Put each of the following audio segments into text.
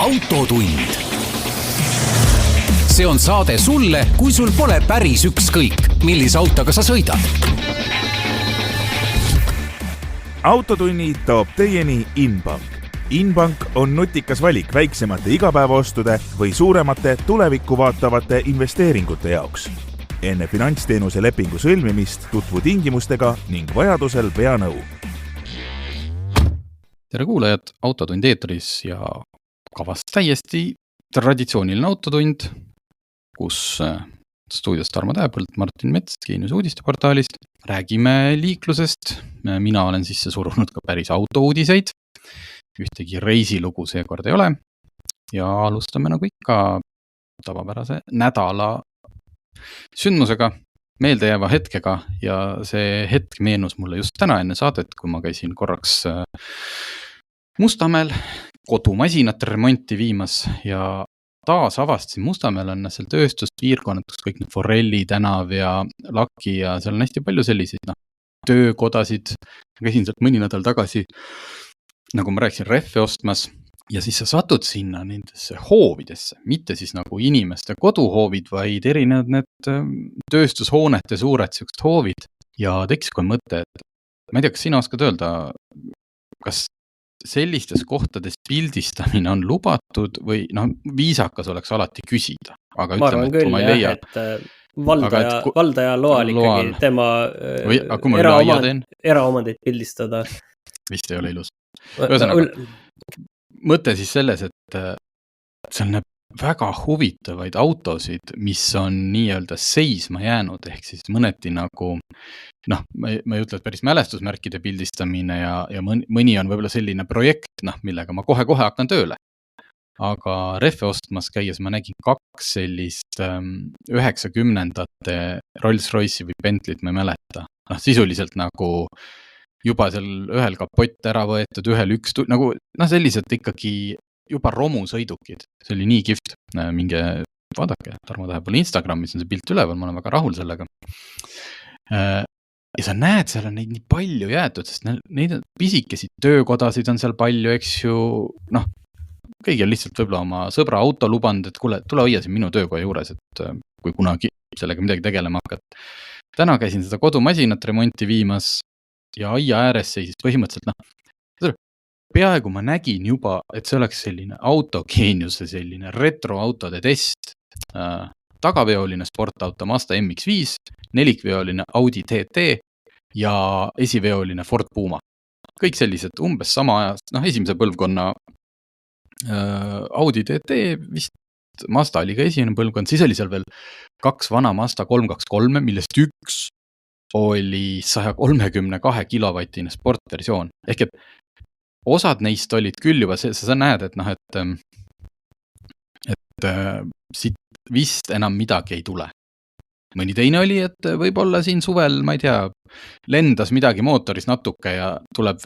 autotund. See on saade sulle, kui sul pole päris ükskõik, millise autoga sa sõidad. Autotunni toob teieni Inbank. Inbank on nutikas valik väiksemate igapäevaostude või suuremate tulevikku vaatavate investeeringute jaoks. Enne finantsteenuse lepingu sõlmimist tutvu tingimustega ning vajadusel pea nõu. Tere kuulajad, Autotund eetris ja kavas täiesti traditsiooniline autotund, kus stuudios Tarmo Tähepõld, Martin Mets, Geenius uudisteportaalist. Räägime liiklusest. Mina olen sisse surunud ka päris autouudiseid. Ühtegi reisilugu seekord ei ole. Ja alustame nagu ikka tavapärase nädala sündmusega, meeldejääva hetkega. Ja see hetk meenus mulle just täna enne saadet, kui ma käisin korraks Mustamäel kodumasinat remonti viimas ja taas avastasin Mustamäel on seal tööstuspiirkonnatus kõik need Forelli tänav ja Laki ja seal on hästi palju selliseid töökodasid. Käisin sealt mõni nädal tagasi, nagu ma rääkisin, rehve ostmas ja siis sa satud sinna nendesse hoovidesse, mitte siis nagu inimeste koduhoovid, vaid erinevad need tööstushoonete suured siuksed hoovid ja tekkis kohe mõte, et ma ei tea, kas sina oskad öelda, kas sellistes kohtades pildistamine on lubatud või viisakas oleks alati küsida. Aga ma arvan küll, jah, et valdaja loal ikkagi tema eraomandit pildistada. Vist ei ole ilus. Ühesõnaga, mõte siis selles, et seal näeb väga huvitavaid autosid, mis on nii-öelda seisma jäänud, ehk siis mõneti nagu, ma ei ütle, et päris mälestusmärkide pildistamine ja mõni on võib-olla selline projekt, millega ma kohe hakkan tööle. Aga rehve ostmas käies ma nägin 2 sellist 90ndate Rolls-Royce'i või Bentley't, ma ei mäleta. Sisuliselt nagu juba seal ühel kapott ära võetud, ühel nagu sellised ikkagi juba romusõidukid. See oli nii kihvt. Minge vaadake, Tarmo Tähepõld Instagramis on see pilt üleval, ma olen väga rahul sellega. Ja sa näed, seal on neid nii palju jäetud, sest neid pisikesi töökodasid on seal palju, eks ju, kõigi on lihtsalt võib-olla oma sõbra auto lubanud, et kuule, tule hoia siin minu töökoja juures, et kui kunagi sellega midagi tegelema hakkad. Täna käisin seda kodumasinat remonti viimas ja aia ääres seisis põhimõtteliselt, peaaegu ma nägin juba, et see oleks selline autogeeniuse selline retroautode test. Tagaveoline sportauto Mazda MX-5, nelikveoline Audi TT ja esiveoline Ford Puma. Kõik sellised umbes sama ajast, esimese põlvkonna Audi TT, vist Mazda oli ka esimene põlvkond, siis oli seal veel 2 vana Mazda 323, millest üks oli 132 kilovatine sportversioon. Ehk et osad neist olid küll juba, sa näed, et siit vist enam midagi ei tule. Mõni teine oli, et võib-olla siin suvel, ma ei tea, lendas midagi mootoris natuke ja tuleb,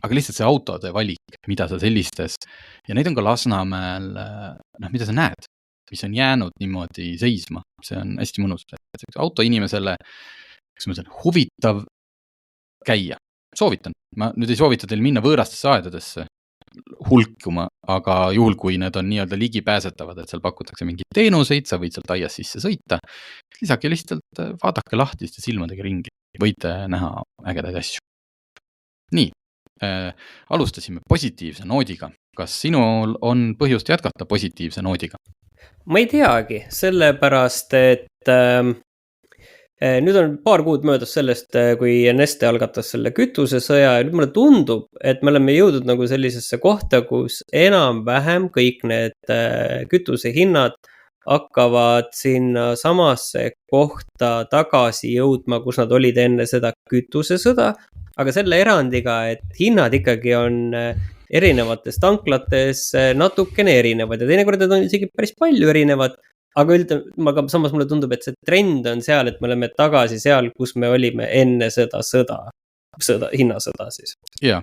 aga lihtsalt see autode valik, mida sa sellistes, ja neid on ka Lasnamäel, mida sa näed, mis on jäänud niimoodi seisma. See on hästi mõnus. Autoinimesele, huvitav käia. Soovitan. Ma nüüd ei soovita teil minna võõrastesse aedadesse hulkuma, aga juhul, kui need on nii-öelda ligipääsetavad, et seal pakutakse mingeid teenuseid, sa võid sealt aias sisse sõita. Lisake lihtsalt vaadake lahtiste silmadega ringi. Võite näha ägedaid asju. Nii, alustasime positiivse noodiga. Kas sinul on põhjust jätkata positiivse noodiga? Ma ei teagi, sellepärast, et nüüd on paar kuud möödas sellest, kui Neste algatas selle kütusesõja ja nüüd mulle tundub, et me oleme jõudnud nagu sellisesse kohta, kus enam-vähem kõik need kütusehinnad hakkavad sinna samasse kohta tagasi jõudma, kus nad olid enne seda kütusesõda, aga selle erandiga, et hinnad ikkagi on erinevates tanklates natukene erinevad ja teinekord on isegi päris palju erinevad. Aga samas mulle tundub, et see trend on seal, et me oleme tagasi seal, kus me olime enne seda hinnasõda siis. Ja,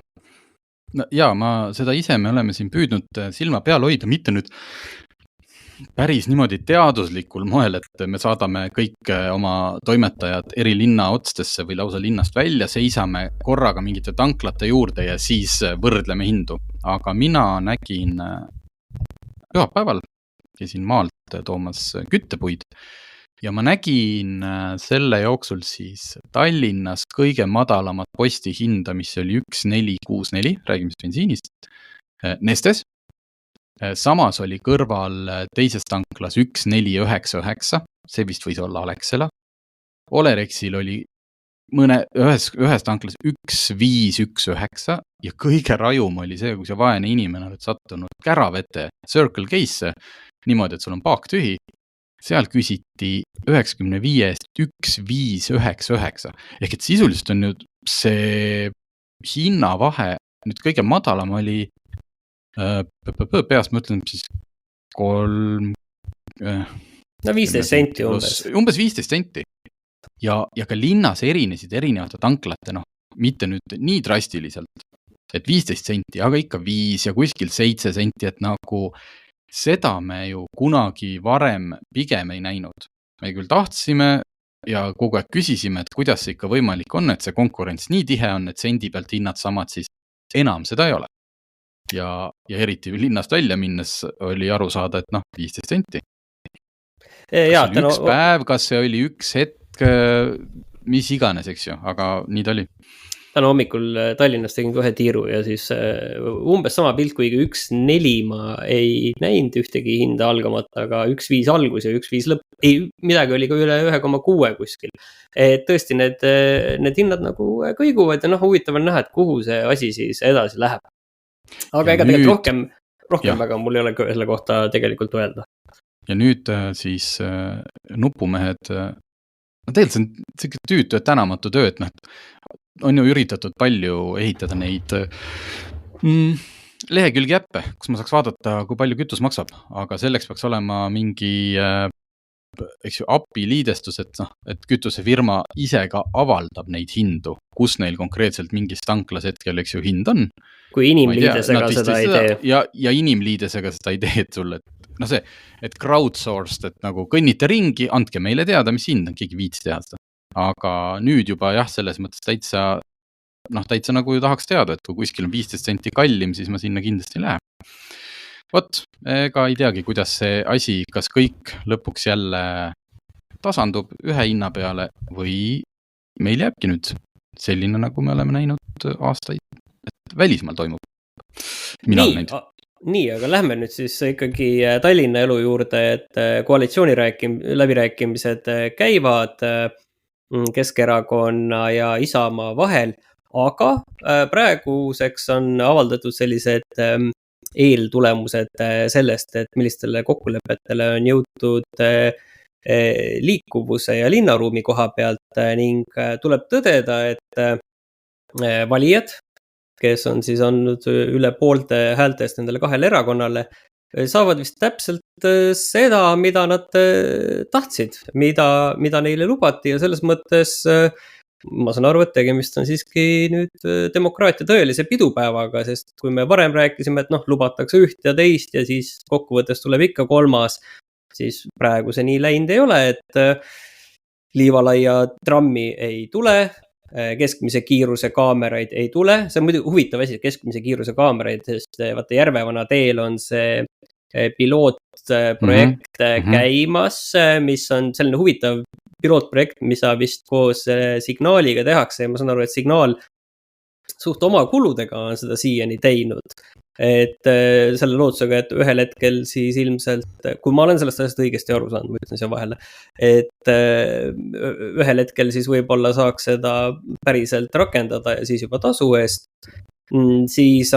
seda ise me oleme siin püüdnud silma peal hoida, mitte nüüd päris niimoodi teaduslikul moel, et me saadame kõik oma toimetajad eri linna otstesse või lausa linnast välja, seisame korraga mingite tanklate juurde ja siis võrdleme hindu. Aga mina nägin pühapäeval, käisin maalt toomas küttepuid ja ma nägin selle jooksul siis Tallinnas kõige madalamat posti hinda, mis oli 1464, räägime siis bensiinist, Nestes. Samas oli kõrval teises tanklas 1499, see vist võis olla Alexela. Olerexil oli ühes tanklas 1519 ja kõige rajum oli see, kui see vaene inimene oled sattunud käravete Circle K-sse, niimoodi, et sul on paak tühi. Seal küsiti 95-st 1599. Ehk et sisuliselt on nüüd see hinnavahe, nüüd kõige madalam oli, peast ma ütlen siis 15 senti umbes. Umbes 15 senti. Ja ka linnas erinesid erinevate tanklate, mitte nüüd nii drastiliselt, et 15 senti, aga ikka 5 ja kuskil 7 senti, et nagu seda me ju kunagi varem pigem ei näinud. Me küll tahtsime ja kogu aeg küsisime, et kuidas see ikka võimalik on, et see konkurents nii tihe on, et sendi pealt hinnad samad, siis enam seda ei ole. Ja eriti linnast välja minnes oli aru saada, et 15 senti. Kas oli üks päev, kas see oli üks hetk, mis iganes, eks ju, aga nii ta oli. Täna hommikul Tallinnas tegin kohe tiiru ja siis umbes sama pilt, kuigi 1.4 ma ei näinud ühtegi hinda algamata, aga 1.5 algus ja 1.5 lõpp. Ei, midagi oli ka üle 1.6 kuskil. Et tõesti need hinnad nagu kõiguvad ja huvitav on näha, et kuhu see asi siis edasi läheb. Aga ega tegelikult rohkem väga mul ei ole selle kohta tegelikult öelda. Ja nüüd siis nupumehed, tegelikult see on selline tüütu ja tänamatu töö, et on ju üritatud palju ehitada neid lehekülgi äppe, kus ma saaks vaadata, kui palju kütus maksab, aga selleks peaks olema mingi API liidestus, et kütusefirma ise ka avaldab neid hindu, kus neil konkreetselt mingis tanklas hetkel, eks ju, hind on. Kui inimliidesega seda ei tee. Ja inimliidesega seda ei tee, et sulle, et crowdsourced, et nagu kõnnite ringi, andke meile teada, mis hind on, keegi viits teha seda. Aga nüüd juba selles mõttes täitsa nagu ju tahaks teada, et kui kuskil on 15 senti kallim, siis ma sinna kindlasti ei lähe. Vot, ega ei teagi, kuidas see asi, kas kõik lõpuks jälle tasandub ühe hinna peale või meil jääbki nüüd selline, nagu me oleme näinud aastaid, et välismaal toimub. Nii, aga lähme nüüd siis ikkagi Tallinna elu juurde, et koalitsiooni läbirääkimised käivad Keskerakonna ja Isamaa vahel, aga praeguseks on avaldatud sellised eeltulemused sellest, et millistele kokkulepetele on jõutud liikuvuse ja linnaruumi koha pealt ning tuleb tõdeda, et valijad, kes on siis andnud üle poolte häältest nendele kahele erakonnale, saavad vist täpselt seda, mida nad tahtsid, mida neile lubati ja selles mõttes ma saan aru, et tegemist on siiski nüüd demokraatia tõelise pidupäevaga, sest kui me varem rääkisime, et lubatakse üht ja teist ja siis kokkuvõttes tuleb ikka kolmas, siis praegu see nii läinud ei ole, et Liivalaia trammi ei tule, keskmise kiiruse kaameraid ei tule. See on muidu huvitav asi, keskmise kiiruse kaameraid, sest vaata Järvevana teel on see pilootprojekt käimas, mis on selline huvitav pilootprojekt, mis vist koos Signaaliga tehakse ja ma saan aru, et Signaal suht oma kuludega on seda siiani teinud. Et selle lootusega, et ühel hetkel siis ilmselt, kui ma olen sellest asjast õigesti aru saanud, ma ütlen siia vahele, et ühel hetkel siis võib-olla saaks seda päriselt rakendada ja siis juba tasu eest, siis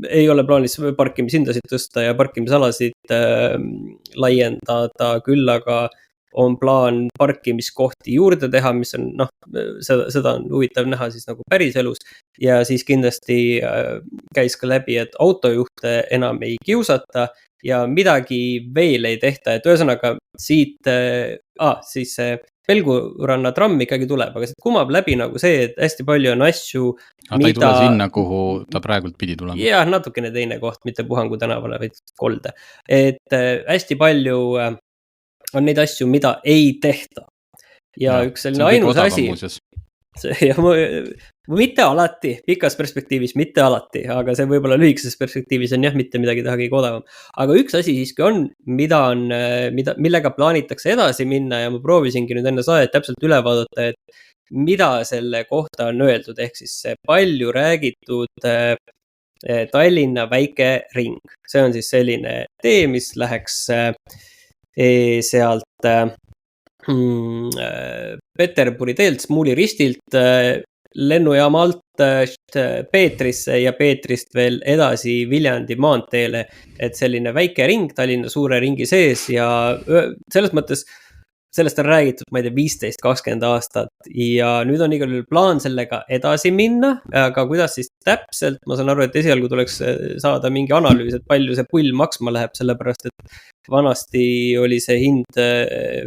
ei ole plaanis parkimishindasid tõsta ja parkimisalasid laiendada, küll aga on plaan parkimiskohti juurde teha, mis on, seda on huvitav näha siis nagu päriselus ja siis kindlasti käis ka läbi, et autojuhte enam ei kiusata ja midagi veel ei tehta, et ühesõnaga siit, siis Pelguranna tramm ikkagi tuleb, aga siit kumab läbi nagu see, et hästi palju on asju, ta ei tule sinna, kuhu ta praegult pidi tulema. Jah, natukene teine koht, mitte Puhangu tänavale, vaid Kolde. Et hästi palju on neid asju, mida ei tehta. Ja üks selline ainus asi, ja mitte alati, pikas perspektiivis mitte alati, aga see võib-olla lühikeses perspektiivis on jah, mitte midagi teha kõige odavam. Aga üks asi siiski on, millega plaanitakse edasi minna ja ma proovisingi nüüd enne saadet täpselt üle vaadata, et mida selle kohta on öeldud, ehk siis see palju räägitud Tallinna väike ring. See on siis selline tee, mis läheks sealt Peterburi teelt, Smuuli ristilt, lennujaama alt Peetrisse ja Peetrist veel edasi Viljandi maanteele, et selline väike ring Tallinna suure ringi sees ja selles mõttes sellest on räägitud, ma ei tea, 15-20 aastat ja nüüd on igal juhul plaan sellega edasi minna, aga kuidas siis täpselt, ma saan aru, et esialgu tuleks saada mingi analüüs, et palju see pull maksma läheb, sellepärast et vanasti oli see hind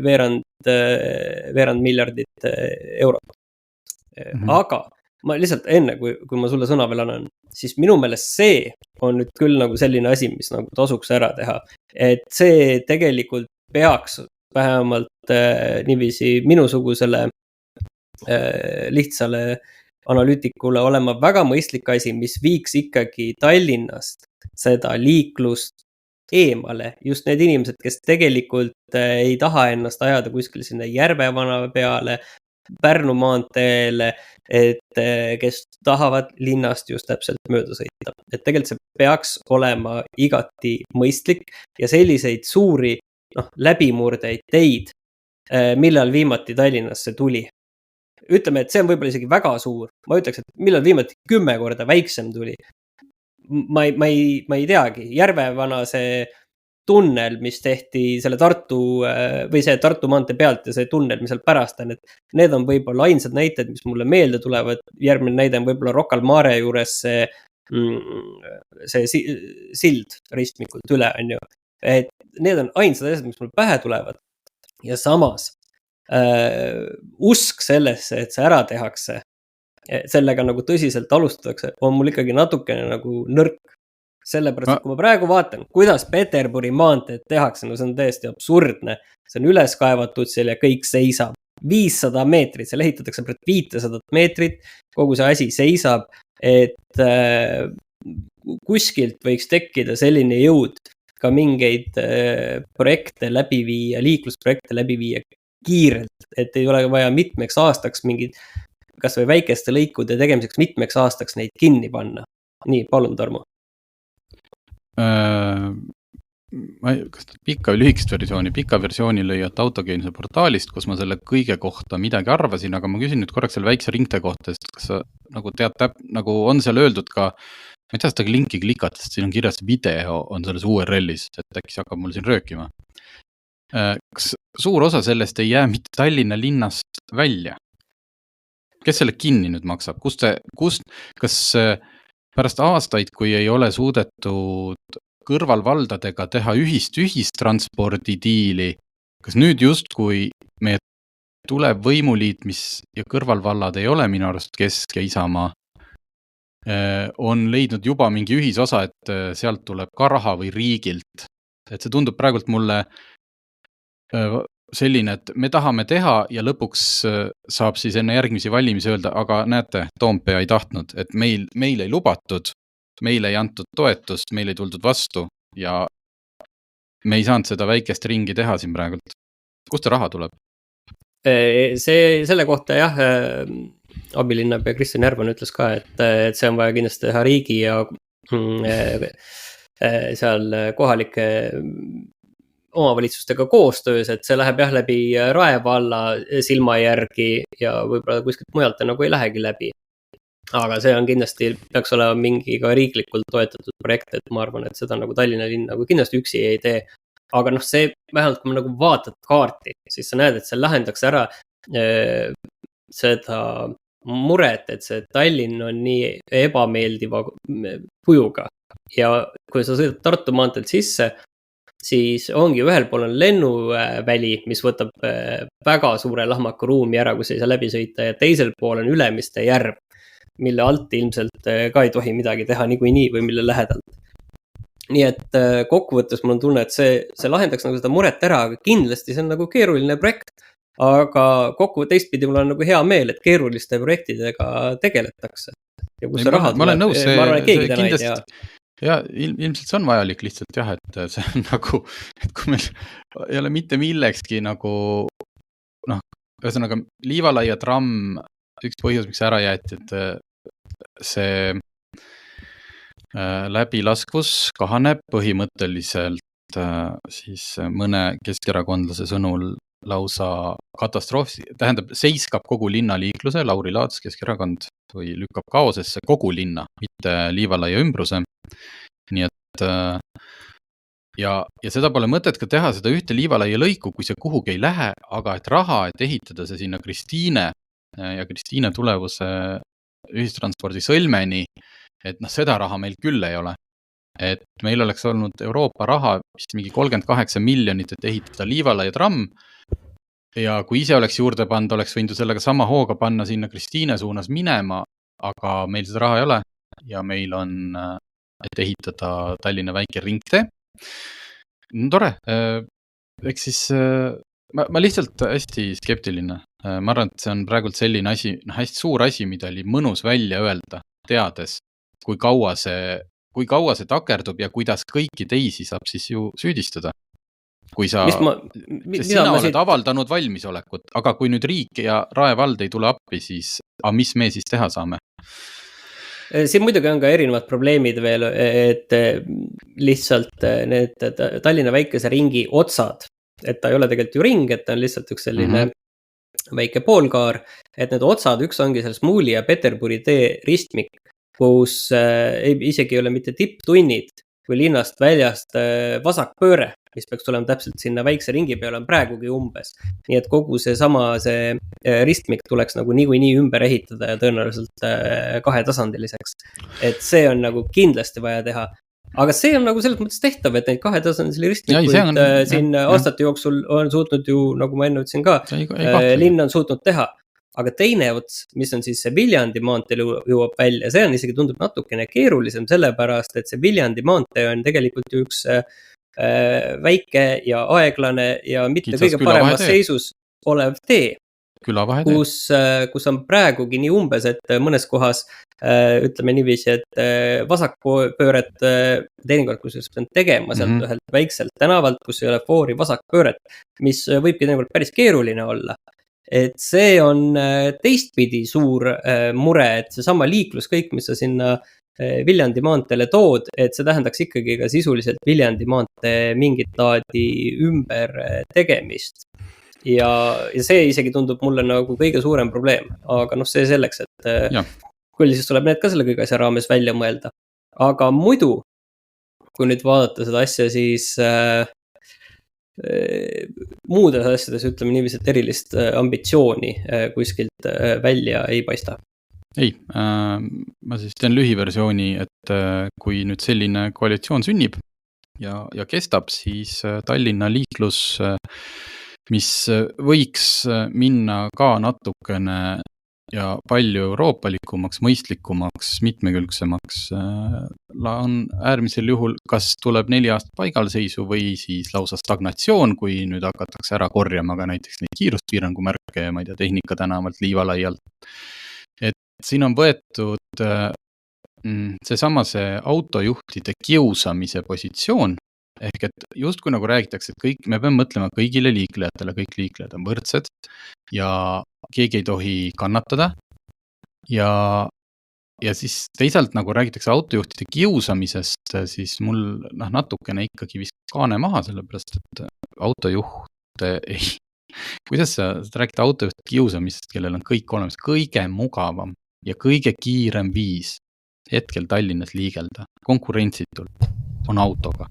veerand miljardit eurot. Aga ma lihtsalt enne, kui ma sulle sõna veel annan, siis minu meelest see on nüüd küll nagu selline asi, mis nagu tasuks ära teha, et see tegelikult peaks vähemalt niiviisi minusugusele lihtsale analüütikule olema väga mõistlik asi, mis viiks ikkagi Tallinnast seda liiklust eemale. Just need inimesed, kes tegelikult ei taha ennast ajada kuskil sinna Järvevana peale, Pärnu maanteele, et kes tahavad linnast just täpselt mööda sõita. Et tegelikult see peaks olema igati mõistlik ja selliseid suuri läbimurdeid teid, millal viimati Tallinnasse tuli. Ütleme, et see on võib-olla isegi väga suur. Ma ütleks, et millal viimati 10 korda väiksem tuli. Ma ei teagi. Järvevana see tunnel, mis tehti selle Tartu või see Tartu maantee pealt ja see tunnel, mis seal pärast on, et need on võib-olla ainsad näited, mis mulle meelde tulevad. Järgmine näide on võib-olla Rocca al Mare juures see sild ristmikult üle, on ju. Et need on ainsad asjad, mis mul pähe tulevad ja samas usk sellesse, et see ära tehakse, sellega nagu tõsiselt alustatakse, on mul ikkagi natukene nagu nõrk. Sellepärast, et kui ma praegu vaatan, kuidas Peterburi maanteed tehakse, no see on täiesti absurdne, see on üles kaevatud seal ja kõik seisab. 500 meetrit, seal ehitatakse 500 meetrit, kogu see asi seisab, et kuskilt võiks tekkida selline jõud, ka mingeid projekte läbi viia, liiklusprojekte läbi viia kiirelt, et ei ole vaja mitmeks aastaks mingid, kas või väikeste lõikude tegemiseks mitmeks aastaks neid kinni panna. Nii, palun, Tarmo. Kas pika või lühikest versiooni? Pika versiooni lõiat Autogeenuse portaalist, kus ma selle kõige kohta midagi arvasin, aga ma küsin nüüd korraks selle väikse ringte kohta, sest kas sa nagu tead, nagu on seal öeldud ka, ma ei tea seda linki klikata, sest siin on kirjas video on selles URL-is, et äkki see hakkab mul siin röökima. Kas suur osa sellest ei jää mitte Tallinna linnast välja? Kes selle kinni nüüd maksab? Kas pärast aastaid, kui ei ole suudetud kõrvalvaldadega teha ühistranspordi diili, kas nüüd just, kui meie tuleb võimuliit, mis ja kõrvalvallad ei ole minu arust Kesk ja Isamaa, on leidnud juba mingi ühisosa, et sealt tuleb ka raha või riigilt. Et see tundub praegult mulle selline, et me tahame teha ja lõpuks saab siis enne järgmisi valimisi öelda, aga näete, Toompea ei tahtnud, et meil ei lubatud, meil ei antud toetust, meil ei tuldud vastu ja me ei saanud seda väikest ringi teha siin praegult. Kust see raha tuleb? Selle kohta jah, abilinnapea Kristjan Järvan ütles ka, et see on vaja kindlasti teha riigi ja seal kohalike omavalitsustega koostöös, et see läheb jah läbi Rae valla silma järgi ja võib-olla kuskilt mujalt nagu ei lähegi läbi. Aga see on kindlasti, peaks olema mingi ka riiklikult toetatud projekt, et ma arvan, et seda nagu Tallinna linn nagu kindlasti üksi ei tee. Aga see vähemalt, kui ma nagu vaatad kaarti, siis sa näed, et see lahendaks ära seda muret, et see Tallinn on nii ebameeldiva kujuga. Ja kui sa sõidad Tartu maanteelt sisse, siis ongi ühel pool on lennuväli, mis võtab väga suure lahmaka ruumi ära, kus ei saa läbi sõita, ja teisel pool on Ülemiste järv, mille alt ilmselt ka ei tohi midagi teha niikuinii või mille lähedalt. Nii et kokkuvõttes mul on tunne, et see lahendaks nagu seda muret ära, aga kindlasti see on nagu keeruline projekt. aga kokku teistpidi mul on nagu hea meel, et keeruliste projektidega tegeletakse. Ja kus see raha ma olen nõus, ma arvan, et keegi täna ei tea. Ja ilmselt see on vajalik lihtsalt jah, et see on nagu, et kui meil ei ole mitte millekski nagu, ühesõnaga Liivalaia tramm, üks põhjus, miks ära jäeti, et see läbilaskvus kahaneb põhimõtteliselt siis mõne keskerakondlase sõnul lausa katastroof, tähendab, seiskab kogu linnaliikluse, Lauri Laats, Keskerakond, või lükkab kaosesse kogu linna, mitte Liivalaia ümbruse. Nii et ja seda pole mõtet ka teha seda ühte Liivalaia lõiku, kui see kuhugi ei lähe, aga et raha, et ehitada see sinna Kristiine ja Kristiine tulevuse ühistranspordi sõlmeni, et seda raha meil küll ei ole. Et meil oleks olnud Euroopa raha vist mingi 38 miljonit, et ehitada Liivalaia tramm, ja kui ise oleks juurde pannud, oleks võinud sellega sama hooga panna sinna Kristiine suunas minema, aga meil seda raha ei ole ja meil on, et ehitada Tallinna väike ringtee. No tore, eks siis ma lihtsalt hästi skeptiline. Ma arvan, et see on praegult selline asi, hästi suur asi, mida oli mõnus välja öelda, teades, kui kaua see takerdub ja kuidas kõiki teisi saab siis ju süüdistada. Kui sina oled avaldanud valmisolekut, aga kui nüüd riik ja Rae vald ei tule appi, siis mis me siis teha saame? Siin muidugi on ka erinevad probleemid veel, et lihtsalt need Tallinna väikese ringi otsad, et ta ei ole tegelikult ju ring, et ta on lihtsalt üks selline väike poolkaar, et need otsad, üks ongi selles Muuli ja Peterburi tee ristmik, kus isegi ei ole mitte tipptunnid, kui linnast väljast vasakpööre, mis peaks tulema täpselt sinna väikse ringi peale, on praegugi umbes. Nii et kogu see ristmik tuleks nagu nii ümber ehitada ja tõenäoliselt kahetasandiliseks. Et see on nagu kindlasti vaja teha. Aga see on nagu selles mõttes tehtav, et neid kahetasandiseli ristmikuid siin aastate jooksul on suutnud ju, nagu ma enne ütlesin ka, linn on suutnud teha. Aga teine ots, mis on siis see Viljandi maanteel jõuab välja, see on isegi tundub natukene keerulisem sellepärast, et see Viljandi maantee on tegelikult ju üks väike ja aeglane ja mitte kõige paremas seisus olev tee, kus on praegugi nii umbes, et mõnes kohas ütleme niiviisi, et vasakpööret teinekord, kus just on tegema sealt ühelt väikselt tänavalt, kus ei ole foori vasakpööret, mis võibki teinekord päris keeruline olla. Et see on teistpidi suur mure, et see sama liiklus kõik, mis sa sinna Viljandi maanteele tood, et see tähendaks ikkagi ka sisuliselt Viljandi maantee mingit laadi ümber tegemist. Ja see isegi tundub mulle nagu kõige suurem probleem, aga see selleks, et küll siis tuleb need ka selle kõige asja raames välja mõelda. Aga muidu, kui nüüd vaadata seda asja, siis muudes asjades ütleme niiviisi, et erilist ambitsiooni kuskilt välja ei paista. Ei, ma siis teen lühiversiooni, et kui nüüd selline koalitsioon sünnib ja kestab, siis Tallinna liiklus, mis võiks minna ka natukene ja palju euroopalikumaks, mõistlikumaks, mitmekülgsemaks, on äärmisel juhul, kas tuleb 4 aastat paigalseisu või siis lausa stagnatsioon, kui nüüd hakatakse ära korjama ka näiteks neid kiiruspiirangumärke ja ma ei tea, Tehnika tänavalt, Liivalaialt. Et siin on võetud see autojuhtide kiusamise positsioon, ehk et just kui nagu räägitakse, et me peame mõtlema kõigile liiklejatele, kõik liiklejad on võrdsed ja keegi ei tohi kannatada ja siis teisalt nagu räägitakse autojuhtide kiusamisest, siis mul natukene ikkagi vist kaane maha, sellepärast et autojuhte ei, kuidas sa räägid autojuhte kiusamisest, kellel on kõik olemas, kõige mugavam ja kõige kiirem viis hetkel Tallinnas liigelda konkurentsitult on autoga.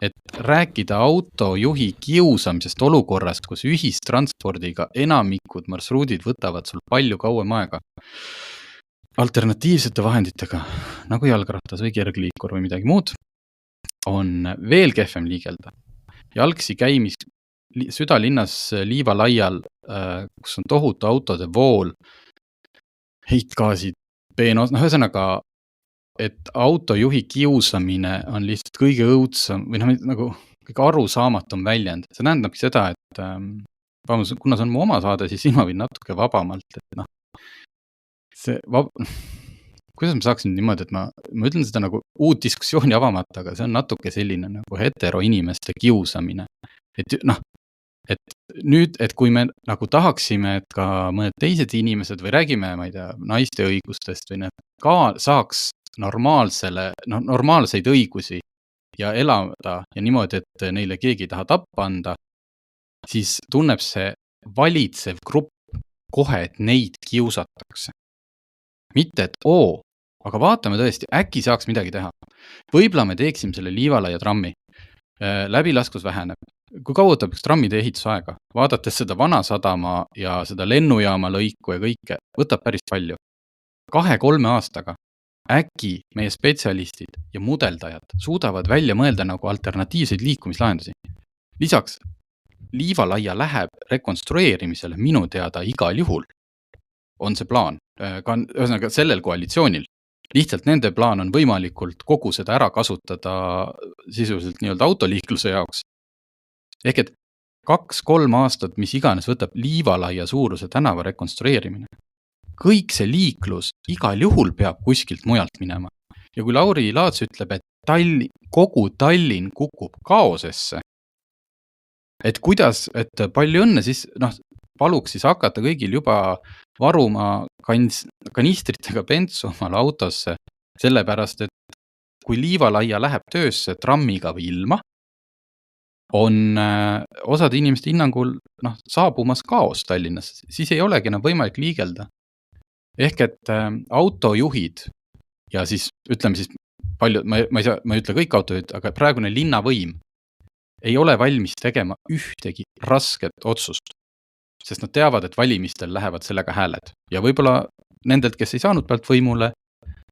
Et rääkida autojuhi kiusamisest olukorras, kus ühistranspordiga enamikud marsruudid võtavad sul palju kauem aega alternatiivsete vahenditega, nagu jalgrattas või kergliikur või midagi muud, on veel kehvem liigelda. Jalgsi käimis südalinnas Liivalaial, kus on tohutu autode vool, heitgaasid, ühesõnaga, et autojuhi kiusamine on lihtsalt kõige õudsam või nagu kõige arusaamatum väljend. See tähendabki seda, et kuna see on mu oma saade, siis siin ma võin natuke vabamalt, et noh, kuidas ma saaksin niimoodi, et ma ütlen seda nagu uut diskussiooni avamata, aga see on natuke selline nagu heteroinimeste kiusamine. Et noh, et nüüd, et kui me nagu tahaksime, et ka mõned teised inimesed või räägime, ma ei tea, naiste õigustest või need ka saaks normaalseid õigusi ja elada ja niimoodi, et neile keegi ei taha tappa anda, siis tunneb see valitsev grupp kohe, et neid kiusatakse. Mitte, et aga vaatame tõesti, äkki saaks midagi teha. Võib-olla me teeksime selle Liivalaia trammi. Läbilaskus väheneb. Kui kaua võtab üks trammide ehitusaega? Vaadates seda Vanasadama ja seda lennujaama lõiku ja kõike, võtab päris palju. 2-3 aastaga äkki meie spetsialistid ja mudeldajad suudavad välja mõelda nagu alternatiivseid liikumislahendusi. Lisaks, Liivalaia läheb rekonstrueerimisele minu teada igal juhul. On see plaan. Ühesõnaga sellel koalitsioonil. Lihtsalt nende plaan on võimalikult kogu seda ära kasutada sisuliselt nii-öelda autoliikluse jaoks. Ehk et 2-3 aastat, mis iganes võtab Liivalaia suuruse tänava rekonstrueerimine. Kõik see liiklus igal juhul peab kuskilt mujalt minema. Ja kui Lauri Laats ütleb, et kogu Tallinn kukub kaosesse, et kuidas, et palju õnne, siis paluks siis hakata kõigil juba varuma kanistritega bentsu omale autosse, sellepärast, et kui Liivalaia läheb töösse trammiga või ilma, on osad inimeste hinnangul saabumas kaos Tallinnas, siis ei olegi enam võimalik liigelda. Ehk et autojuhid ja siis ütleme siis palju, ma ei ütle kõik autojuhid, aga praegune linnavõim ei ole valmis tegema ühtegi rasket otsust. Sest nad teavad, et valimistel lähevad sellega hääled. Ja võib-olla nendelt, kes ei saanud pealt võimule,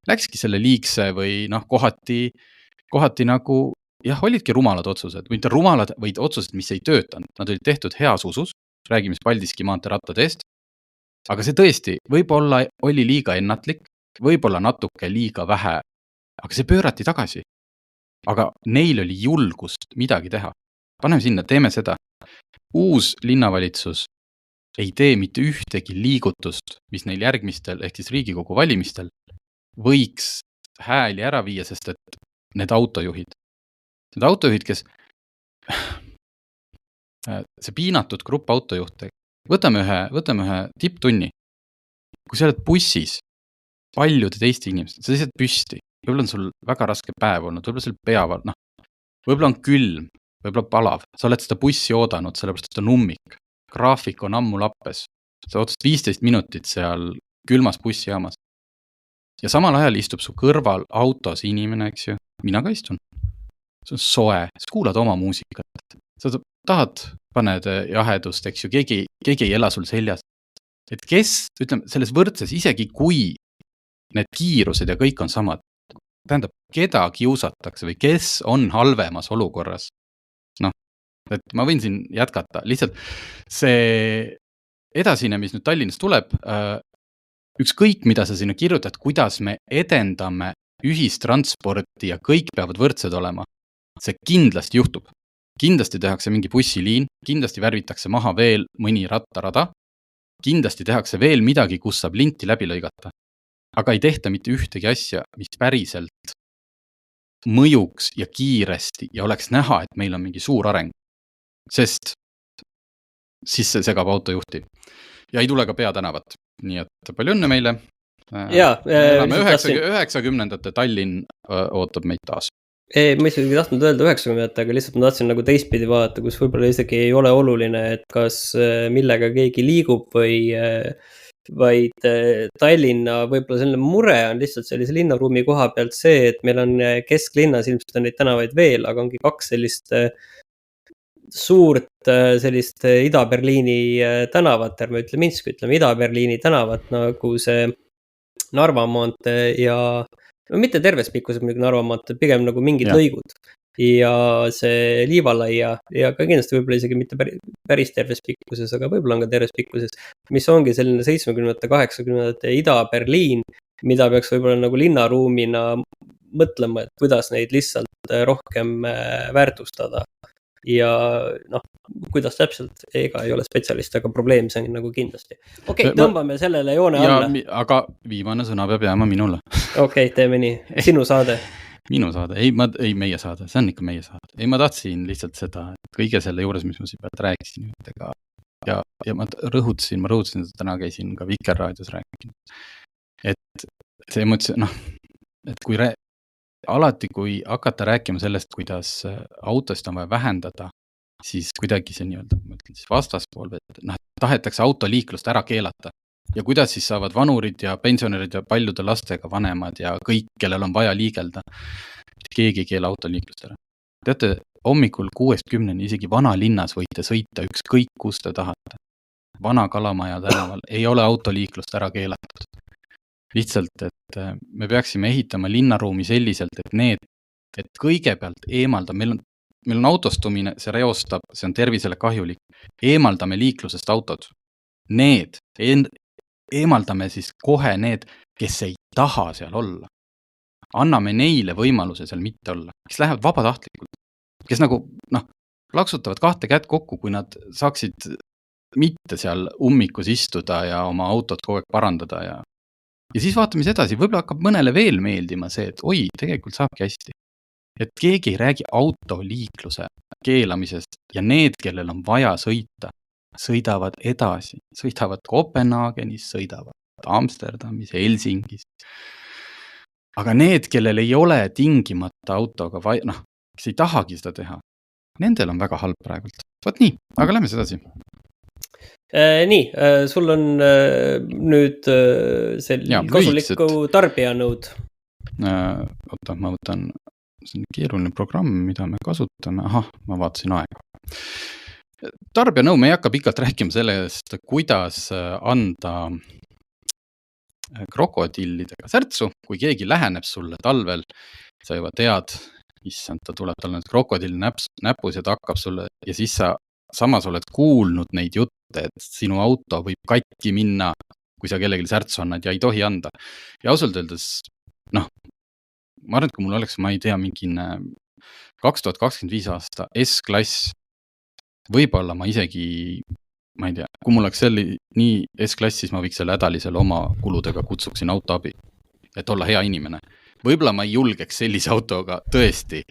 läkski selle liigse või kohati nagu, olidki rumalad otsused. Või mitte rumalad, vaid otsused, mis ei töötanud. Nad olid tehtud heas usus, räägime Paldiski maantee rattateest. Aga see tõesti, võib-olla oli liiga ennatlik, võib-olla natuke liiga vähe, aga see pöörati tagasi. Aga neil oli julgust midagi teha. Paneme sinna, teeme seda. Uus linnavalitsus ei tee mitte ühtegi liigutust, mis neil järgmistel, ehk siis Riigikogu valimistel, võiks hääli ära viia, sest et need autojuhid, kes see piinatud grupp autojuhte, võtame ühe tipptunni, kui sa oled bussis paljude teiste inimesed, sa seisad püsti, võib-olla on sul väga raske päev olnud, võib-olla sul peavad, võib-olla on külm, võib-olla palav, sa oled seda bussi oodanud, sellepärast et on ummik. Graafik on ammu lappes. Sa ootad 15 minutit seal külmas bussijaamas. Ja samal ajal istub su kõrval autos inimene, eks ju. Mina ka istun. See on soe. Sa kuulad oma muusikat. Sa tahad, paned jahedust, eks ju. Keegi ei ela sul seljas. Et kes, ütleme, selles võrdses, isegi kui need kiirused ja kõik on samad, tähendab, keda kiusatakse või kes on halvemas olukorras. Et ma võin siin jätkata, lihtsalt see edasine, mis nüüd Tallinnas tuleb, ükskõik mida sa sinna kirjutad, kuidas me edendame ühistransporti ja kõik peavad võrdsed olema, see kindlasti juhtub. Kindlasti tehakse mingi bussiliin, kindlasti värvitakse maha veel mõni rattarada, kindlasti tehakse veel midagi, kus saab linti läbi lõigata. Aga ei tehta mitte ühtegi asja, mis päriselt mõjuks ja kiiresti ja oleks näha, et meil on mingi suur areng. Sest siis see segab autojuhti. Ja ei tule ka peatänavat. Nii et palju õnne meile. Elame 90-ndate Tallinn ootab meid taas. Ma isegi tahtnud öelda 90-ndate, aga lihtsalt ma tahtsin nagu teistpidi vaadata, kus võib-olla isegi ei ole oluline, et kas millega keegi liigub või vaid Tallinna võib-olla selline mure on lihtsalt sellise linnaruumi koha pealt see, et meil on kesklinnas ilmselt on neid tänavaid veel, aga ongi 2 sellist suurt sellist Ida-Berliini tänavat, ärme ütle Minsk, ütleme Ida-Berliini tänavat, nagu see Narva maantee ja mitte terves pikkuses muidugi Narva maantee, pigem nagu mingid lõigud ja see Liivalaia ja ka kindlasti võib-olla isegi mitte päris terves pikkuses, aga võib-olla on ka terves pikkuses, mis ongi selline 70-ndate, 80-ndate Ida-Berliin, mida peaks võib-olla nagu linnaruumina mõtlema, et kuidas neid lihtsalt rohkem väärtustada. ja noh, kuidas täpselt, ega ei ole spetsialist, aga probleem see on nagu kindlasti. Okei, tõmbame sellele joone alla. Aga viimane sõna peab jääma minule. Okei, teeme nii. Sinu saade. Minu saade. Ei, meie saade. See on ikka meie saade. Ei, ma tahtsin lihtsalt seda, et kõige selle juures, mis ma siin pealt rääkisin. Ja ma rõhutasin, et täna käisin ka Vikerraadios rääkinud. Et see emotsioon, et alati, kui hakata rääkima sellest, kuidas autost on vaja vähendada, siis kuidagi see nii-öelda, ma ütlen siis vastaspool, et tahetakse autoliiklust ära keelata. Ja kuidas siis saavad vanurid ja pensionärid ja paljude lastega vanemad ja kõik, kellel on vaja liigelda, keegi ei keela autoliiklust ära. Teate, hommikul 6-10 isegi vanalinnas võite sõita ükskõik, kus te tahate. Vana Kalamaja tänaval ei ole autoliiklust ära keelatud. Lihtsalt, et me peaksime ehitama linnaruumi selliselt, et kõigepealt meil on autostumine, see reostab, see on tervisele kahjulik. Eemaldame liiklusest autod. Eemaldame siis kohe need, kes ei taha seal olla. Anname neile võimaluse seal mitte olla, kes lähevad vabatahtlikult, kes nagu, plaksutavad 2 kätt kokku, kui nad saaksid mitte seal ummikus istuda ja oma autot kogu aeg parandada ja siis vaatame edasi, võib-olla hakkab mõnele veel meeldima see, et oi, tegelikult saabki hästi. Et keegi ei räägi autoliikluse keelamisest ja need, kellel on vaja sõita, sõidavad edasi, sõidavad Kopenhaagenis, sõidavad Amsterdamis, Helsingis. Aga need, kellel ei ole tingimata autoga kes ei tahagi seda teha, nendel on väga halb praegult. Vaat nii, aga lähme edasi. Nii, sul on nüüd kasulikku tarbijanõud. Oota, ma võtan, see on keeruline programm, mida me kasutame. Ma vaatasin aega. Tarbijanõu, me ei hakka pikalt rääkima sellest, kuidas anda krokodillidega särtsu, kui keegi läheneb sulle talvel, sa juba tead, issand, ta tuleb tal need krokodill näpus ja ta hakkab sulle ja siis sa samas oled kuulnud neid jutte, et sinu auto võib katki minna, kui sa kellelegi särtsu annad ja ei tohi anda. Ja ausalt öeldes, ma arvan, et kui mul oleks, ma ei tea, mingine 2025 aasta S-klass, võib-olla ma isegi, ma ei tea, kui mul oleks nii S-klass, siis ma võiks selle hädalisele oma kuludega kutsuksin autoabi, et olla hea inimene. Võib-olla ma ei julgeks sellise autoga tõesti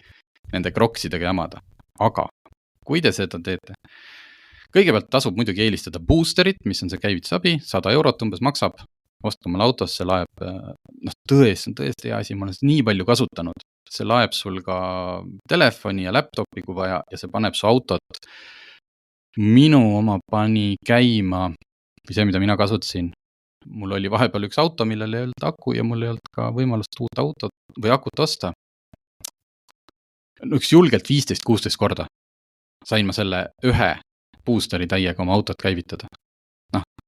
nende kroksidega jamada, aga kui te seda teete, kõigepealt tasub muidugi eelistada boosterit, mis on see käivitusabi, 100 eurot umbes maksab, ostke omal autos, see laeb, tõesti hea asi, ma olen nii palju kasutanud, see laeb sul ka telefoni ja laptopi kui vaja ja see paneb su autot. Minu oma pani käima, või see, mida mina kasutasin, mul oli vahepeal üks auto, millel ei olnud aku ja mul ei olnud ka võimalust uut autot või akut osta. Üks julgelt 15-16 korda sain ma selle ühe boosteri täiega oma autot käivitada.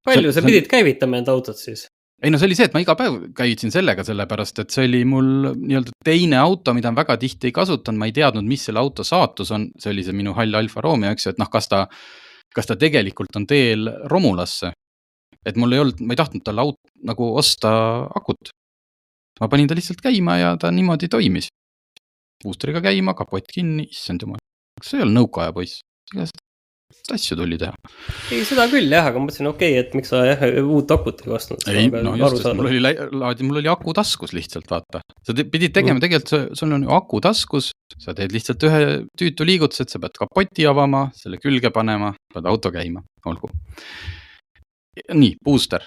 Palju sa pidid käivitama enda autot siis? Ei, see oli see, et ma iga päev käivitsin sellega, sellepärast, et see oli mul nii-öelda teine auto, mida väga tihti ei kasutanud, ma ei teadnud, mis selle auto saatus on, see oli see minu hall Alfa Romeo, eks ju, et kas ta tegelikult on teel Romulasse, et mul ei olnud, ma ei tahtnud talle nagu osta akut. Ma panin ta lihtsalt käima ja ta niimoodi toimis. Boosteriga käima, kapott kinni, issand jumal. See ei ole nõukaaja poiss, asju tuli teha. Ei, seda küll jah, aga ma mõtlesin, et miks sa uut akut ei ostnud. Ei, just, mul oli aku taskus lihtsalt, vaata. Sa pidid tegema, tegelikult sul on ju aku taskus, sa teed lihtsalt ühe tüütu liigutused, sa pead kapoti avama, selle külge panema, pead auto käima, olgu. Nii, booster.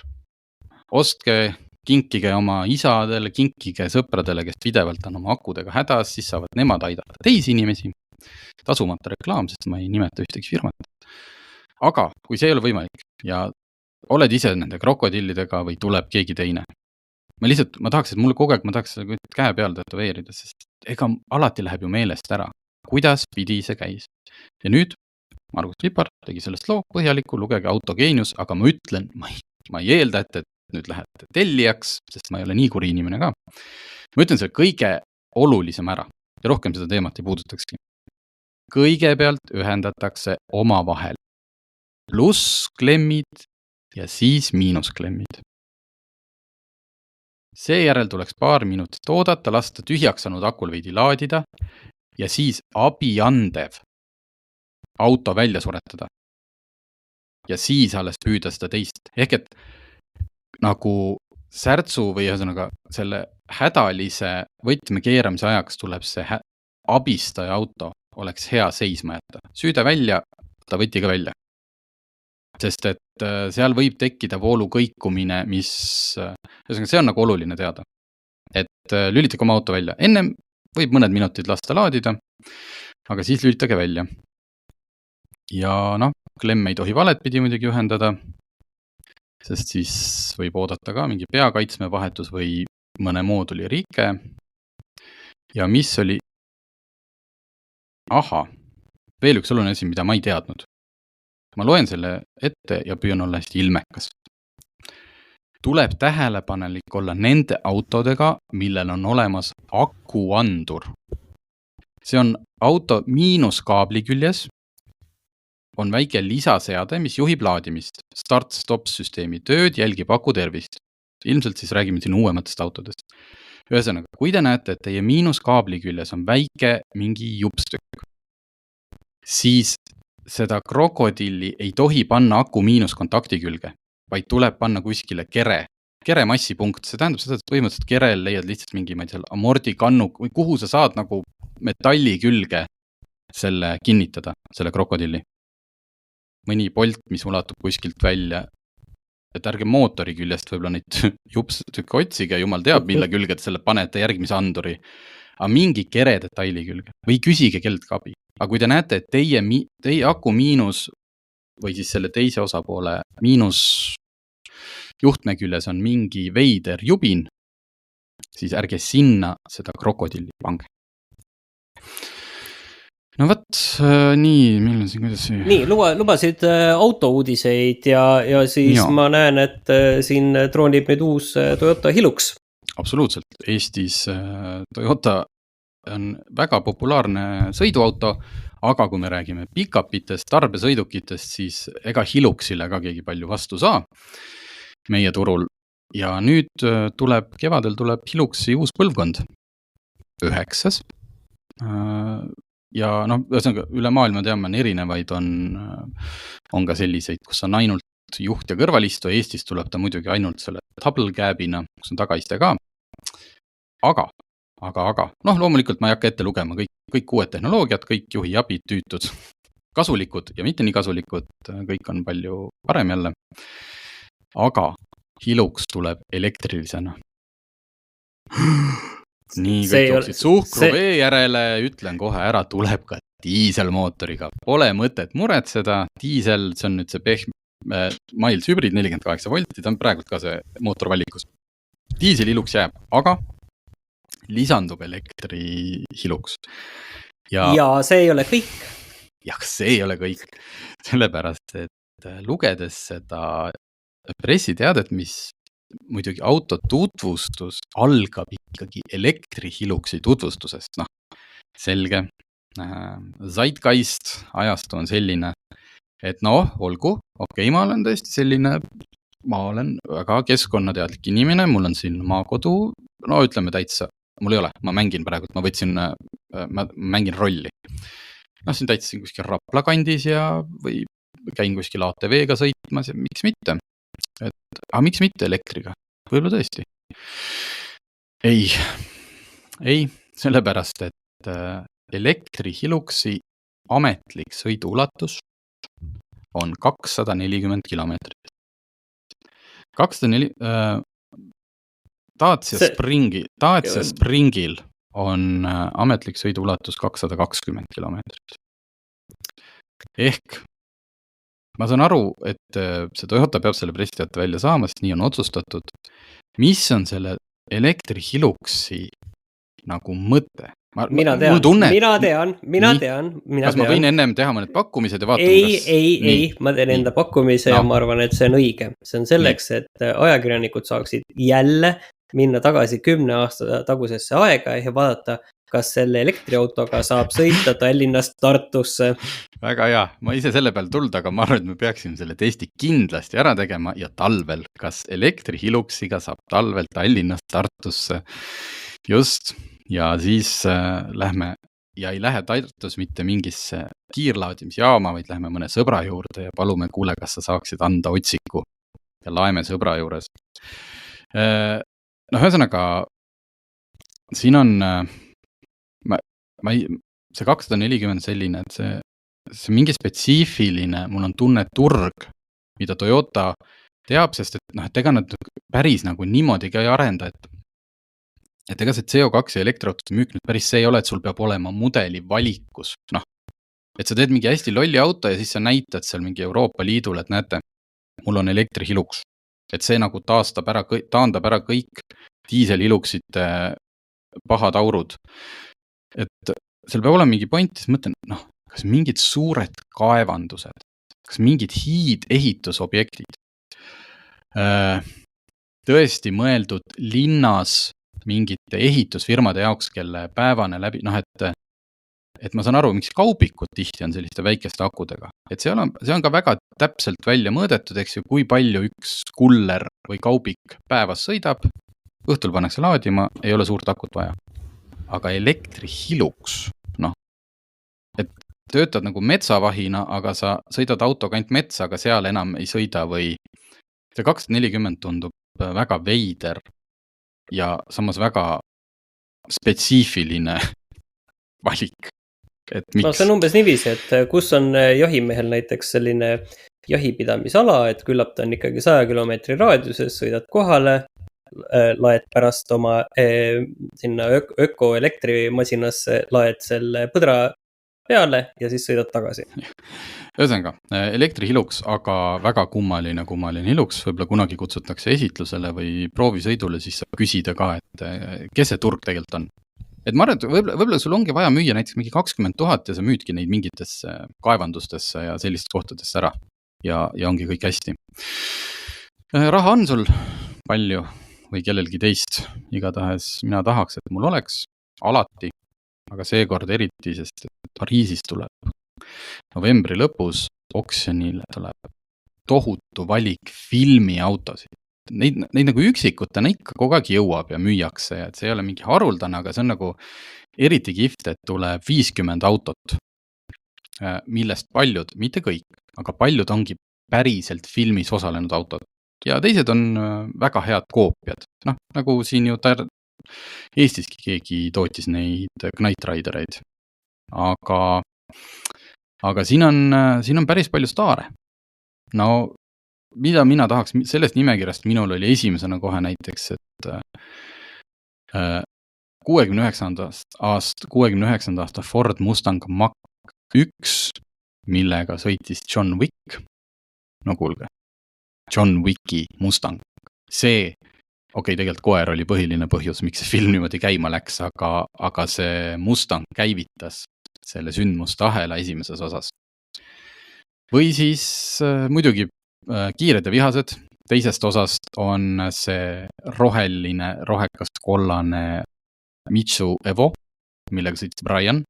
Ostke, kinkige oma isadele, kinkige sõpradele, kes pidevalt on oma akudega hädas, siis saavad nemad aidata teisi inimesi. Tasumata reklaam, sest ma ei nimeta ühtegi firmat. Aga kui see ei ole võimalik ja oled ise nende krokodillidega või tuleb keegi teine, ma tahaks, et mulle kogu aeg ma tahaks käe peal tätoveerida, sest ega alati läheb ju meelest ära, kuidas pidi see käis. Ja nüüd Margus Pipar tegi sellest loo põhjaliku, lugege Autogeenius, aga ma ütlen, ma ei eelda, et nüüd lähete tellijaks, sest ma ei ole nii kuri inimene ka. Ma ütlen selle kõige olulisem ära ja rohkem seda teemat ei puudutakski. Kõigepealt ühendatakse omavahel plussklemmid ja siis miinusklemmid. Seejärel tuleks paar minutit oodata, lasta tühjaks saanud akul veidi laadida ja siis abiandev auto välja suretada. Ja siis alles püüda seda teist. Ehk et nagu särtsu või ühesõnaga selle hädalise võtme keeramise ajaks tuleb see abistaja auto oleks hea seisma jätta. Süüda välja, ta võti ka välja. Sest et seal võib tekkida voolu kõikumine, mis, ühesõnaga see on nagu oluline teada. Et lülitage oma auto välja. Ennem võib mõned minutid lasta laadida, aga siis lülitage välja. Ja klemm ei tohi valet pidi muidugi ühendada, sest siis võib oodata ka mingi peakaitsme vahetus või mõne mooduli riike. Ja mis oli veel üks oluline asi, mida ma ei teadnud. Ma loen selle ette ja püüan olla hästi ilmekas. Tuleb tähelepanelik olla nende autodega, millel on olemas akuandur. See on auto miinuskaabli küljes, on väike lisaseade, mis juhib laadimist, start-stop-süsteemi tööd, jälgib aku tervist. Ilmselt siis räägime siin uuematest autodest. Ühesõnaga, kui te näete, et teie miinuskaabli küljes on väike mingi jupstükk, siis seda krokodilli ei tohi panna aku miinuskontakti külge, vaid tuleb panna kuskile kere massipunkt. See tähendab seda, et põhimõtteliselt kerel leiad lihtsalt mingi, ma ei tea, amordikannu, või kuhu sa saad nagu metalli külge selle kinnitada, selle krokodilli. Mõni polt, mis ulatub kuskilt välja, et ärge mootori küljest võib-olla neid jupstükke otsige, jumal teab, mille külge te selle panete järgmise anduri, aga mingi kere detaili külge või küsige kelleltki abi. Aga kui te näete, et teie aku miinus või siis selle teise osapoole miinus juhtme küljes on mingi veider jubin, siis ärge sinna seda krokodilli pange. No võt, nii, meil on siin kuidas see... Nii, lubasid autouudiseid ja siis ma näen, et siin troonib nüüd uus Toyota Hilux. Absoluutselt. Eestis Toyota on väga populaarne sõiduauto, aga kui me räägime pick-upitest, tarbesõidukitest, siis ega Hiluxile ka keegi palju vastu saa meie turul. Ja nüüd kevadel tuleb Hiluxi uus põlvkond, 9. Ja ühesõnaga üle maailma teame, erinevaid on ka selliseid, kus on ainult juht ja kõrvalistu. Eestis tuleb ta muidugi ainult selle double cabina, kus on tagaiste ka. Aga, loomulikult ma ei hakka ette lugema kõik uued tehnoloogiad, kõik juhiabid, tüütud, kasulikud ja mitte nii kasulikud, kõik on palju parem jälle. Aga Hilux tuleb elektrilisena. Nii, kõik jooksid suhkru vee järele, ütlen kohe ära, tuleb ka diiselmootoriga. Pole mõtet muretseda, diisel, see on nüüd see pehme Miles hübriid 48 volti, ta on praegult ka see mootor valikus. Diisel Hilux jääb, aga lisandub elektri Hilux. Ja see ei ole kõik. Jah, see ei ole kõik. Sellepärast, et lugedes seda pressiteadet, mis muidugi auto tutvustus algab ikkagi elektri Hiluxi tutvustusest. Selge. Zeitgeist ajastu on selline, et olgu, okei, ma olen tõesti selline, ma olen väga keskkonnateadlik inimene, mul on siin maakodu, ütleme täitsa, mul ei ole, ma mängin praegu, ma mängin rolli. Siin täitsa siin kuskil Rapla kandis ja või käin kuskil ATV-ga sõitmas ja miks mitte? Aga miks mitte elektriga? Võib-olla tõesti. Ei, sellepärast, et elektri Hiluxi ametlik sõiduulatus on 240 kilomeetrit. 240... Dacia Springil on ametlik sõiduulatus 220 kilomeetrit. Ehk ma saan aru, et see Toyota peab selle pressiteate välja saama, sest nii on otsustatud. Mis on selle elektri Hiluxi nagu mõte? Mina tean. Kas ma võin ennem teha mõned pakkumised ja vaatama, Ei, ma teen enda pakkumise ja ma arvan, et see on õige. See on selleks, et ajakirjanikud saaksid jälle minna tagasi 10 aasta tagusesse aega ja vaadata, kas selle elektriautoga saab sõita Tallinnast Tartusse. Väga hea, ma ise selle peal tulnud, aga ma arvan, et me peaksime selle testi kindlasti ära tegema ja talvel, kas elektri Hiluxiga saab talvel Tallinnast Tartusse. Just, ja siis lähme ja ei lähe Tartus mitte mingisse kiirlaadimisjaama, vaid läheme mõne sõbra juurde ja palume, kuule, kas sa saaksid anda otsiku ja laeme sõbra juures. Ühesõnaga, siin on, see 240 selline, et see mingi spetsiifiline, mul on tunne turg, mida Toyota teab, sest et ega nad päris nagu niimoodi ka ei arenda, et ega see CO2 ja elektriautoste müük nüüd päris see ei ole, et sul peab olema mudeli valikus, et sa teed mingi hästi lolli auto ja siis sa näitad seal mingi Euroopa Liidule, et näete, mul on elektrihiluks, et see nagu taandab ära kõik diiseliluksite pahad aurud. Et seal peab olema mingi point, siis mõtlen, kas mingid suured kaevandused, kas mingid hiideehitusobjektid, tõesti mõeldud linnas mingite ehitusfirmade jaoks, kelle päevane läbi, et ma saan aru, miks kaubikud tihti on selliste väikeste akudega. Et see on ka väga täpselt välja mõõdetud, eks ju, kui palju üks kuller või kaubik päevas sõidab, õhtul pannakse laadima, ei ole suurt akut vaja. Aga elektrihiluks, et töötad nagu metsavahina, aga sa sõidad autoga ainult metsa, aga seal enam ei sõida või see 240 tundub väga veider ja samas väga spetsiifiline valik. Et miks? See on umbes niiviisi, et kus on jahimehel näiteks selline jahipidamisala, et küllap ta on ikkagi 100 kilomeetri raadiuses, sõidad kohale, laed pärast oma sinna ökoelektrimasiinasse, laed selle põdra peale ja siis sõidad tagasi. Ühesõnaga, elektrihiluks, aga väga kummaline hiluks, võib-olla kunagi kutsutakse esitlusele või proovisõidule, siis saab küsida ka, et kes see turg tegelikult on. Et ma arvan, et võib-olla sul ongi vaja müüa näiteks mingi 20 000 ja sa müüdki neid mingitesse kaevandustesse ja sellist kohtadesse ära ja ongi kõik hästi. Raha on sul palju või kellelgi teist, igatahes mina tahaks, et mul oleks alati, aga seekord eriti, sest Pariisis tuleb novembri lõpus oksjonile tuleb tohutu valik filmiautosid. Neid nagu üksikutena ikka kogu aeg jõuab ja müüakse, et see ei ole mingi haruldane, aga see on nagu eriti kihvt, et tuleb 50 autot, millest paljud, mitte kõik, aga paljud ongi päriselt filmis osalenud autod. Ja teised on väga head koopiad. Nagu siin ju Eestiski keegi tootis neid Knight Ridereid. Aga siin on päris palju staare. Mida mina tahaks, sellest nimekirjast minul oli esimesena kohe näiteks, et 69. aasta Ford Mustang Mach-1, millega sõitis John Wick. Kuulge, John Wicki Mustang. See, tegelikult koer oli põhiline põhjus, miks see film niimoodi käima läks, aga see Mustang käivitas selle sündmuste ahela esimeses osas. Või siis muidugi kiired ja vihased. Teisest osast on see rohekast kollane Mitsu Evo, millega sõitis Brian.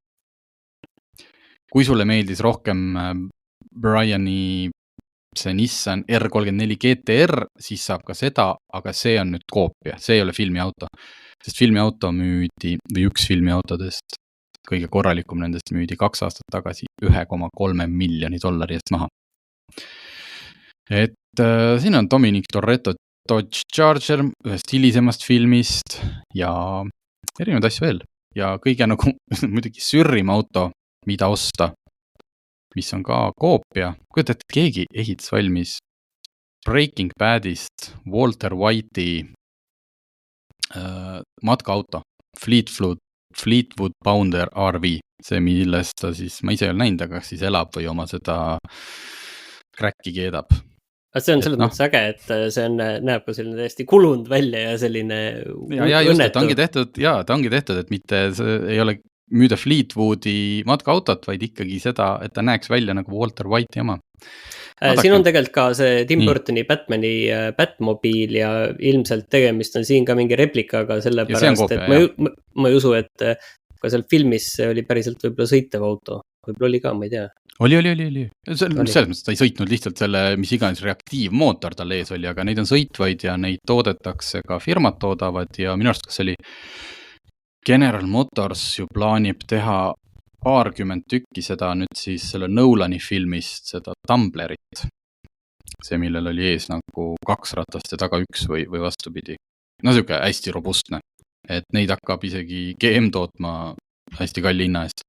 Kui sulle meeldis rohkem Briani see Nissan R34 GTR, siis saab ka seda, aga see on nüüd koopia, see ei ole filmiauto. Sest filmiauto müüdi, või üks filmiautodest, kõige korralikum nendest müüdi 2 aastat tagasi $1.3 miljoni eest maha. Et siin on Dominic Toretto Dodge Charger ühest hilisemast filmist ja erinevaid asju veel. Ja kõige nagu muidugi sürrim auto, mida osta, mis on ka koopia. Kujutate, et keegi ehitas valmis Breaking Badist Walter White'i matkaauto Fleetwood Pounder RV. See, millest ta siis, ma ise ei ole näinud, aga siis elab või oma seda kräkki keedab. See on selles mõttes äge, et see näeb ka selline täiesti kulunud välja ja selline ja just, et ta ongi tehtud, et mitte see ei ole müüda Fleetwoodi matkaautot, vaid ikkagi seda, et ta näeks välja nagu Walter White'i oma. Siin on tegelikult ka see Tim Burtoni Batmani Batmobiil ja ilmselt tegemist on siin ka mingi replikaga sellepärast, et ma ei usu, et ka seal filmis oli päriselt võib-olla sõitev auto. Võib-olla oli ka, ma ei tea. Oli. Selles mõttes ta ei sõitnud lihtsalt selle, mis iganes reaktiivmootor tal ees oli, aga neid on sõitvaid ja neid toodetakse, ka firmad toodavad ja minu arust kas oli General Motors ju plaanib teha paarkümmend tükki seda nüüd siis selle Nolani filmist, seda Tumblerit. See, millel oli ees nagu 2 ratast ja taga 1 või vastupidi. No siuke hästi robustne, et neid hakkab isegi GM tootma hästi kalli hinna eest.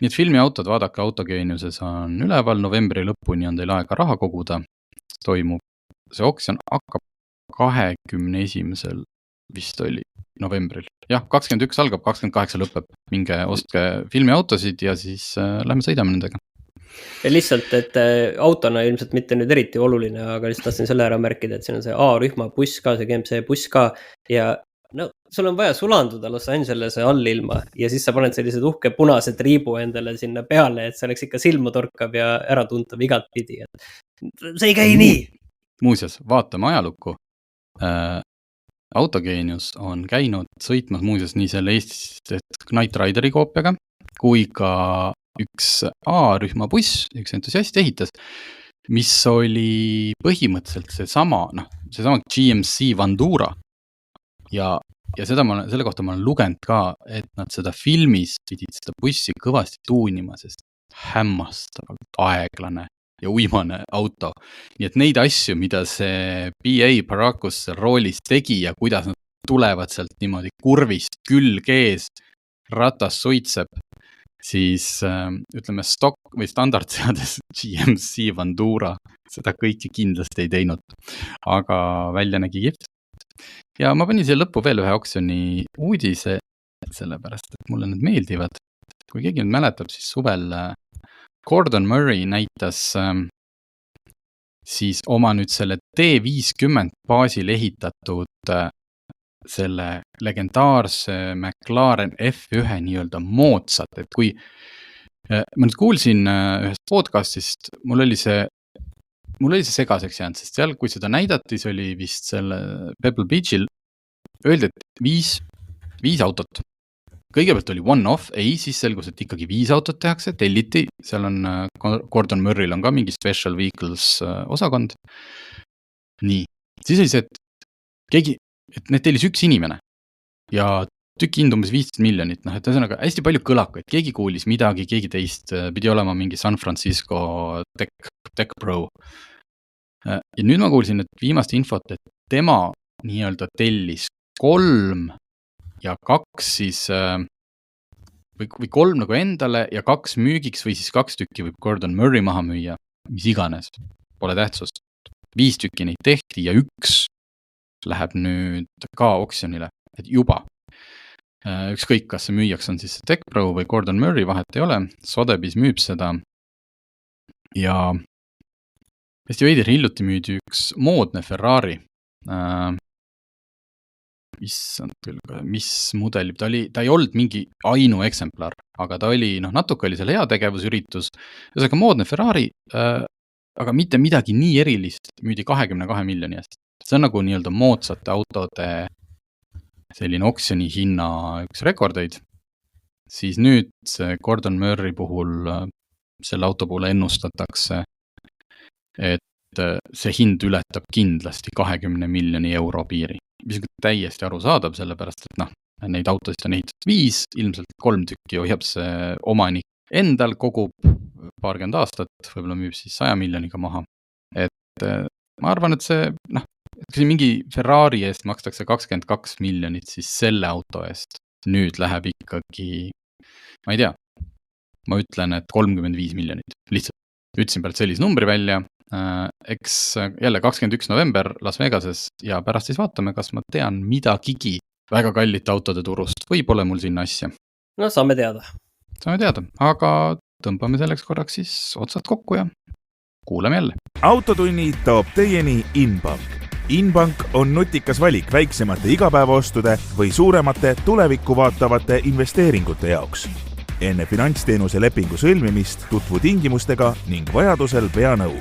Nii et filmiautod, vaadake Autogeeniuses on üleval, novembri lõpuni on teil aega raha koguda. Toimub, see oksjon hakkab 21. vist oli novembril. Jah, 21 algab, 28 lõpeb. Minge ostke filmiautosid ja siis lähme sõidame nendega. Ja lihtsalt, et autona ilmselt mitte nüüd eriti oluline, aga lihtsalt tahtsin selle ära märkida, et siin on see A-rühma buss ka, see GMC buss ka ja no sul on vaja sulanduda Los Angelese allilma ja siis sa paned sellised uhke punased riibu endale sinna peale, et see oleks ikka silma torkav ja äratuntav igat pidi. See ei käi nii! Muuseas, vaatame ajalukku. Autogeenius on käinud sõitmas muuseas nii selle Eestis Knight Rideri koopiaga kui ka üks A-rühma buss, üks entusiast ehitas, mis oli põhimõtteliselt seesama GMC Vandura. Ja selle kohta ma olen lugenud ka, et nad seda filmis pidid seda bussi kõvasti tuunima, sest hämmastavalt aeglane ja uimane auto. Nii et neid asju, mida see PA Paracus roolis tegi ja kuidas nad tulevad sealt niimoodi kurvist külg ees, ratas suitseb, siis ütleme stock või standardseades GMC Vandura seda kõike kindlasti ei teinud, aga välja nägi kihvt. Ja ma panin siia lõppu veel ühe oksjoni uudise, sellepärast, et mulle need meeldivad. Kui keegi nüüd mäletab, siis suvel Gordon Murray näitas siis oma nüüd selle T50 baasil ehitatud selle legendaarse McLaren F1 nii-öelda moodsat, et kui ma nüüd kuulsin ühest podcastist, mul oli see segaseks jäänud, sest seal, kui seda näidati, see oli vist selle Pebble Beachil, öeldi, et 5 autot. Kõigepealt oli one-off, siis selgus, et ikkagi 5 autot tehakse, telliti, seal on Gordon Murray'l on ka mingi special vehicles osakond. Nii, siis oli see, et need tellis üks inimene ja tükk hind umbes 15 miljonit, et ühesõnaga hästi palju kõlakaid, keegi kuulis midagi, keegi teist pidi olema mingi San Francisco Tech Pro. Ja nüüd ma kuulsin, et viimast infot, et tema nii-öelda tellis 3 ja 2 siis, või 3 nagu endale ja 2 müügiks või siis 2 tükki võib Gordon Murray maha müüa, mis iganes, pole tähtsust. 5 tükki neid tehti ja 1 läheb nüüd ka oksjonile, et juba. Ükskõik, kas see müüjaks on siis Tech Pro või Gordon Murray, vahet ei ole, Sotheby's müüb seda ja hästi veidir hiljuti müüdi üks moodne Ferrari, mis mudeli, ta ei olnud mingi ainu eksemplar, aga ta oli, natuke oli seal heategevusüritus, ühesõnaga moodne Ferrari, aga mitte midagi nii erilist müüdi 22 miljoni eest. See on nagu nii-öelda moodsate autode selline oksjoni hinna üks rekordeid, siis nüüd see Gordon Murray puhul, selle auto puhul ennustatakse, et see hind ületab kindlasti 20 miljoni euro piiri. Mis on täiesti aru saadab, sellepärast, et neid autosid on ehitatud 5, ilmselt 3 tükki hoiab see omanik endal, kogub paarkümmend aastat, võib-olla müüb siis 100 miljoniga maha. Et ma arvan, et see, kui mingi Ferrari eest makstakse 22 miljonit, siis selle auto eest nüüd läheb ikkagi, ma ei tea, ma ütlen, et 35 miljonit. Lihtsalt ütlesin pärast sellise numbri välja, eks jälle 21. november Las Vegases ja pärast siis vaatame, kas ma tean midagigi väga kallite autode turust või pole mul sinna asja. No saame teada, aga tõmbame selleks korraks siis otsad kokku ja kuulame jälle. Autotunni toob teieni Inbank. Inbank on nutikas valik väiksemate igapäevaostude või suuremate tulevikku vaatavate investeeringute jaoks. Enne finantsteenuse lepingu sõlmimist tutvu tingimustega ning vajadusel pea nõu.